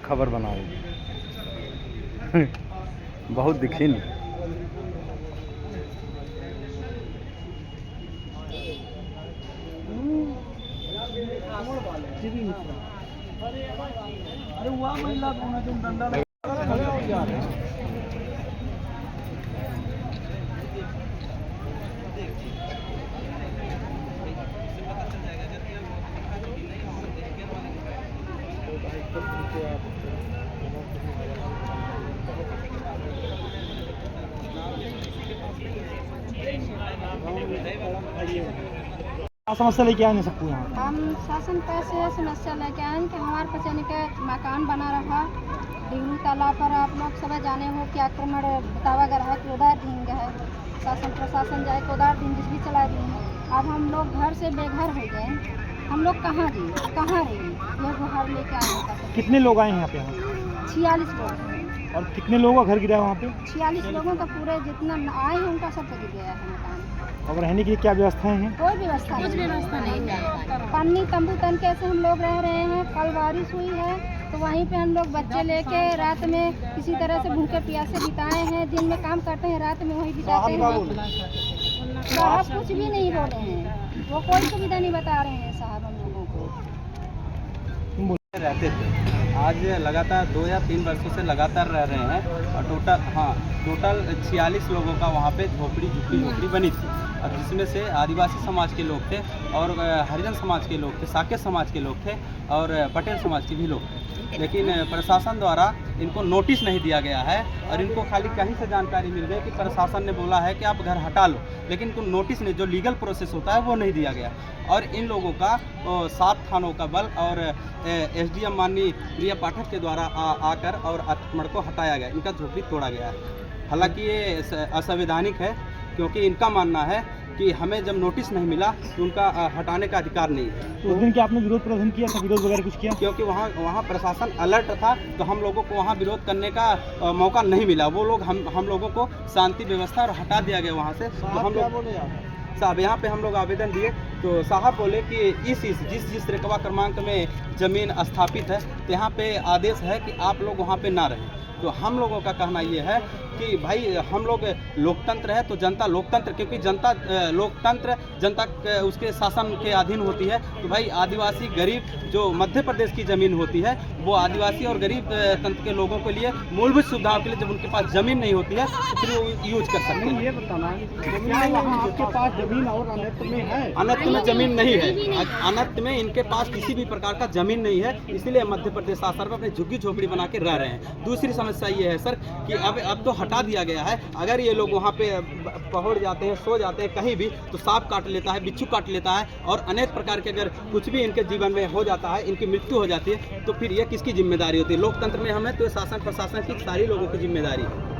खबर बनाओ बहुत दिखी नहीं। अरे हुआ महिला डंडा समस्या लेके आए नहीं सबको यहाँ। हम शासन पैसे समस्या लेके आए कि हमारे पचने के मकान बना रहा डिंगू तालाब पर आप लोग सब जाने हो कि आक्रमण बतावा गया है कि उधर ढींग है शासन प्रशासन जाए तो उधर दिन बिजली चला दी है। अब हम लोग घर से बेघर हो गए, हम लोग कहाँ रहे कहाँ रहे ये गुहार लेके आने का। कितने लोग आए हैं यहाँ पे? 46 लोग। और कितने लोगों का घर गिरा है वहाँ पे? 46 लोगों का पूरे जितना आए हैं उनका सब गिर गया है मकान। और रहने के लिए क्या व्यवस्थाएं हैं? कोई व्यवस्था नहीं है। पानी तंबू तन के ऐसे हम लोग रह रहे हैं। कल बारिश हुई है तो वहीं पे हम लोग बच्चे लेके रात में किसी तरह से भूखे प्यासे बिताए हैं। दिन में काम करते हैं, रात में वहीं बिताते हैं। साहब कुछ भी नहीं बोले हैं, वो कोई सुविधा नहीं बता रहे हैं साहब हम लोगों को। रहते थे, आज लगातार 2 या 3 वर्षों से लगातार रह रहे हैं और टोटल 46 लोगों का वहाँ पे झोपड़ी बनी थी। और जिसमें से आदिवासी समाज के लोग थे और हरिजन समाज के लोग थे, साकेत समाज के लोग थे और पटेल समाज के भी लोग थे। लेकिन प्रशासन द्वारा इनको नोटिस नहीं दिया गया है और इनको खाली कहीं से जानकारी मिल गई कि प्रशासन ने बोला है कि आप घर हटा लो, लेकिन इनको नोटिस नहीं, जो लीगल प्रोसेस होता है वो नहीं दिया गया। और इन लोगों का 7 थानों का बल और SDM माननीय प्रिया पाठक के द्वारा आकर और आक्रमण को हटाया गया, इनका झोपड़ी तोड़ा गया है। हालांकि ये असंवैधानिक है क्योंकि इनका मानना है कि हमें जब नोटिस नहीं मिला तो उनका हटाने का अधिकार नहीं है। तो उस दिन क्या आपने विरोध प्रदर्शन किया था, विरोध वगैरह कुछ किया? क्योंकि वहाँ प्रशासन अलर्ट था तो हम लोगों को वहाँ विरोध करने का मौका नहीं मिला। वो लोग हम लोगों को शांति व्यवस्था और हटा दिया गया वहाँ से। तो हम लोग साहब यहाँ पे हम लोग आवेदन दिए तो साहब बोले कि जिस रेकवा क्रमांक में ज़मीन स्थापित है तो यहाँ पे आदेश है कि आप लोग वहाँ पे ना रहें। तो हम लोगों का कहना ये है कि भाई हम लोग लोकतंत्र है तो जनता लोकतंत्र, क्योंकि जनता लोकतंत्र जनता उसके शासन के अधीन होती है। तो भाई आदिवासी गरीब जो मध्य प्रदेश की ज़मीन होती है वो आदिवासी और गरीब तंत्र के लोगों के लिए मूलभूत सुविधाओं के लिए जब उनके पास ज़मीन नहीं होती है तो फिर वो यूज कर सकते हैं। ये बताना आपके पास ज़मीन और अनंत में है? अनंत में ज़मीन नहीं है, अनंत में इनके पास किसी भी प्रकार का ज़मीन नहीं है, इसलिए मध्य प्रदेश शासन में अपनी झुग्गी झोपड़ी बना के रह रहे हैं। दूसरी समस्या ये है सर कि अब तो हटा दिया गया है, अगर ये लोग वहाँ पे पहुँच जाते हैं, सो जाते हैं कहीं भी तो सांप काट लेता है, बिच्छू काट लेता है और अनेक प्रकार के अगर कुछ भी इनके जीवन में हो जाता है, इनकी मृत्यु हो जाती है तो फिर ये किसकी जिम्मेदारी होती है? लोकतंत्र में हमें तो शासन प्रशासन की सारी लोगों की जिम्मेदारी है।